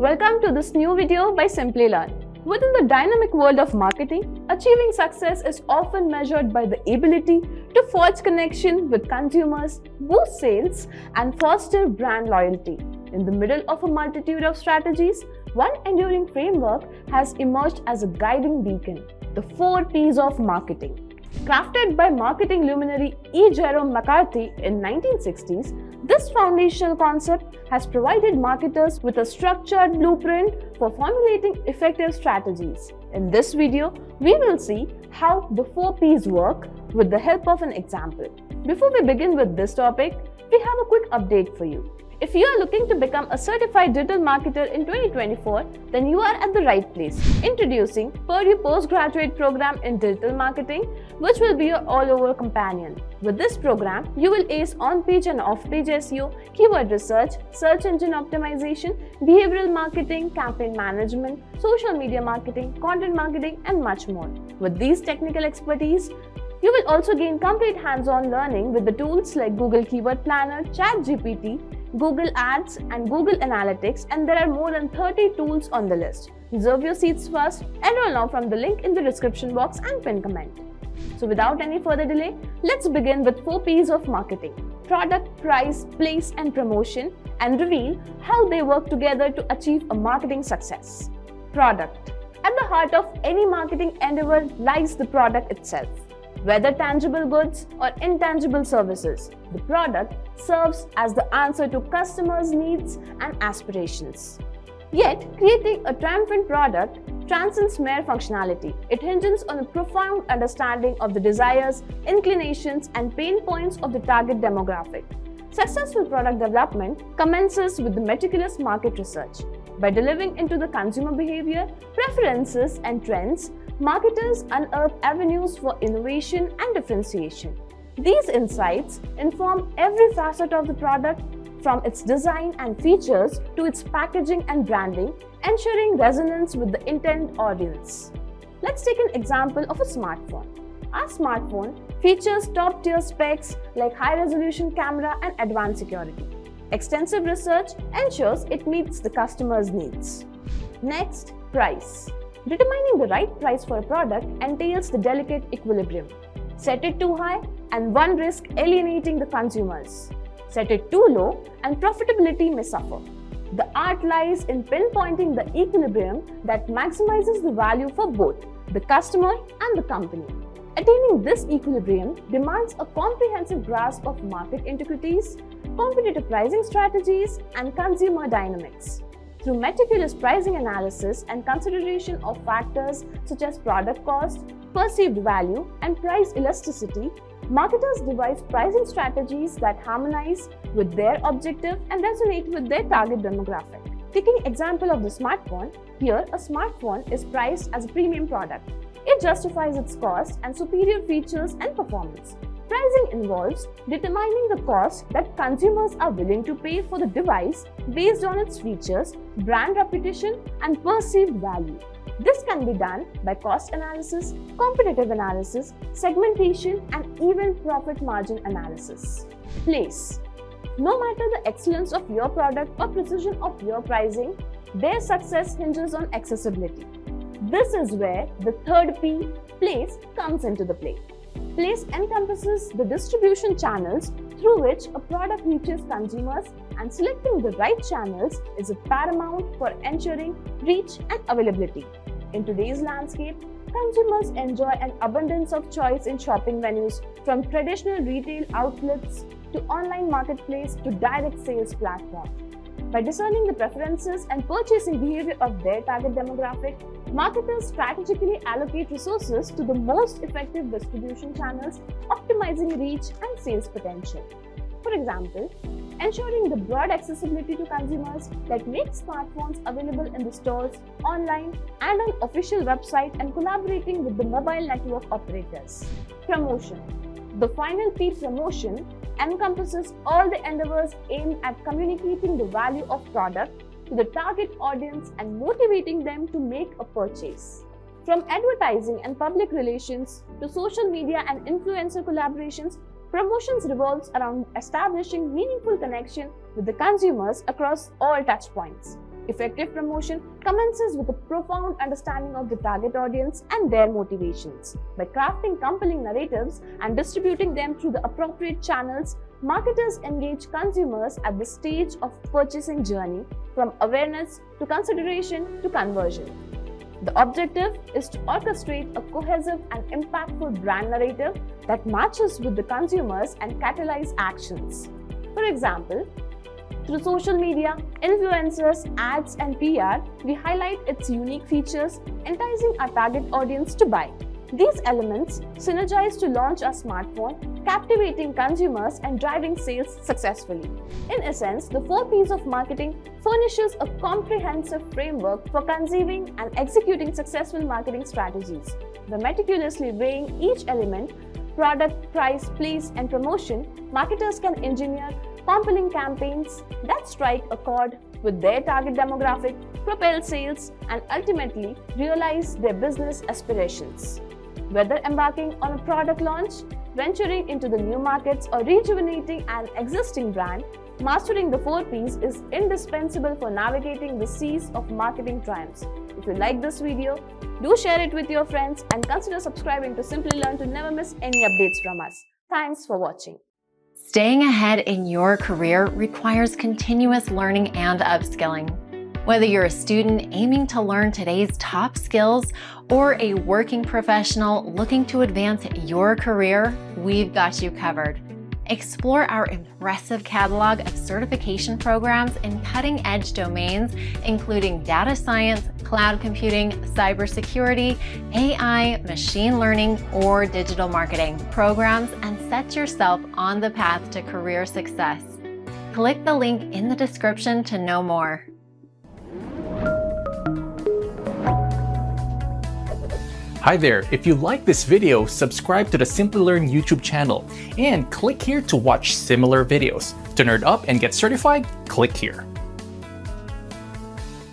Welcome to this new video by Simplilearn. Within the dynamic world of marketing, achieving success is often measured by the ability to forge connection with consumers, boost sales, and foster brand loyalty. In the middle of a multitude of strategies, one enduring framework has emerged as a guiding beacon, the 4P's of marketing. Crafted by marketing luminary Jerome McCarthy in 1960s, this foundational concept has provided marketers with a structured blueprint for formulating effective strategies. In this video, we will see how the 4P's work with the help of an example. Before we begin with this topic, we have a quick update for you. If you are looking to become a certified digital marketer in 2024, then you are at the right place. Introducing Purdue Postgraduate Program in Digital Marketing, which will be your all-over companion. With this program, you will ace on-page and off-page SEO, keyword research, search engine optimization, behavioral marketing, campaign management, social media marketing, content marketing, and much more. With these technical expertise, you will also gain complete hands-on learning with the tools like Google Keyword Planner, ChatGPT, Google Ads, and Google Analytics, and there are more than 30 tools on the list. Reserve your seats first. Enroll now from the link in the description box and pin comment. So without any further delay, let's begin with 4P's of marketing: product, price, place, and promotion, and reveal how they work together to achieve a marketing success. Product. At the heart of any marketing endeavor lies the product itself. Whether tangible goods or intangible services, the product serves as the answer to customers' needs and aspirations. Yet, creating a triumphant product transcends mere functionality. It hinges on a profound understanding of the desires, inclinations, and pain points of the target demographic. Successful product development commences with the meticulous market research. By delving into the consumer behavior, preferences, and trends, marketers unearth avenues for innovation and differentiation. These insights inform every facet of the product, from its design and features to its packaging and branding, ensuring resonance with the intended audience. Let's take an example of a smartphone. Our smartphone features top-tier specs like high-resolution camera and advanced security. Extensive research ensures it meets the customer's needs. Next, price. Determining the right price for a product entails the delicate equilibrium. Set it too high and one risks alienating the consumers. Set it too low and profitability may suffer. The art lies in pinpointing the equilibrium that maximizes the value for both the customer and the company. Attaining this equilibrium demands a comprehensive grasp of market intricacies, competitive pricing strategies, and consumer dynamics. Through meticulous pricing analysis and consideration of factors such as product cost, perceived value, and price elasticity, marketers devise pricing strategies that harmonize with their objective and resonate with their target demographic. Taking example of the smartphone, here a smartphone is priced as a premium product. It justifies its cost and superior features and performance. Pricing involves determining the cost that consumers are willing to pay for the device based on its features, brand reputation, and perceived value. This can be done by cost analysis, competitive analysis, segmentation, and even profit margin analysis. Place. No matter the excellence of your product or precision of your pricing, their success hinges on accessibility. This is where the third P, place, comes into the play. Place encompasses the distribution channels through which a product reaches consumers, and selecting the right channels is paramount for ensuring reach and availability. In today's landscape, consumers enjoy an abundance of choice in shopping venues, from traditional retail outlets to online marketplace to direct sales platforms. By discerning the preferences and purchasing behavior of their target demographic, marketers strategically allocate resources to the most effective distribution channels, optimizing reach and sales potential. For example, ensuring the broad accessibility to consumers that makes smartphones available in the stores, online, and on official website, and collaborating with the mobile network operators. Promotion. The final P, promotion, encompasses all the endeavors aimed at communicating the value of product to the target audience and motivating them to make a purchase. From advertising and public relations to social media and influencer collaborations, promotions revolves around establishing meaningful connection with the consumers across all touchpoints. Effective promotion commences with a profound understanding of the target audience and their motivations. By crafting compelling narratives and distributing them through the appropriate channels, marketers engage consumers at the stage of purchasing journey, from awareness to consideration to conversion. The objective is to orchestrate a cohesive and impactful brand narrative that matches with the consumers and catalyze actions. For example, through social media, influencers, ads, and PR, we highlight its unique features, enticing our target audience to buy. These elements synergize to launch a smartphone, captivating consumers and driving sales successfully. In essence, the 4P's of marketing furnishes a comprehensive framework for conceiving and executing successful marketing strategies. By meticulously weighing each element, product, price, place, and promotion, marketers can engineer compelling campaigns that strike a chord with their target demographic, propel sales, and ultimately realize their business aspirations. Whether embarking on a product launch, venturing into the new markets, or rejuvenating an existing brand, mastering the 4P's is indispensable for navigating the seas of marketing triumphs. If you like this video, do share it with your friends and consider subscribing to Simplilearn to never miss any updates from us. Thanks for watching. Staying ahead in your career requires continuous learning and upskilling. Whether you're a student aiming to learn today's top skills or a working professional looking to advance your career, we've got you covered. Explore our impressive catalog of certification programs in cutting-edge domains, including data science, cloud computing, cybersecurity, AI, machine learning, or digital marketing programs, and set yourself on the path to career success. Click the link in the description to know more. Hi there, if you like this video, subscribe to the Simplilearn YouTube channel and click here to watch similar videos. To nerd up and get certified, click here.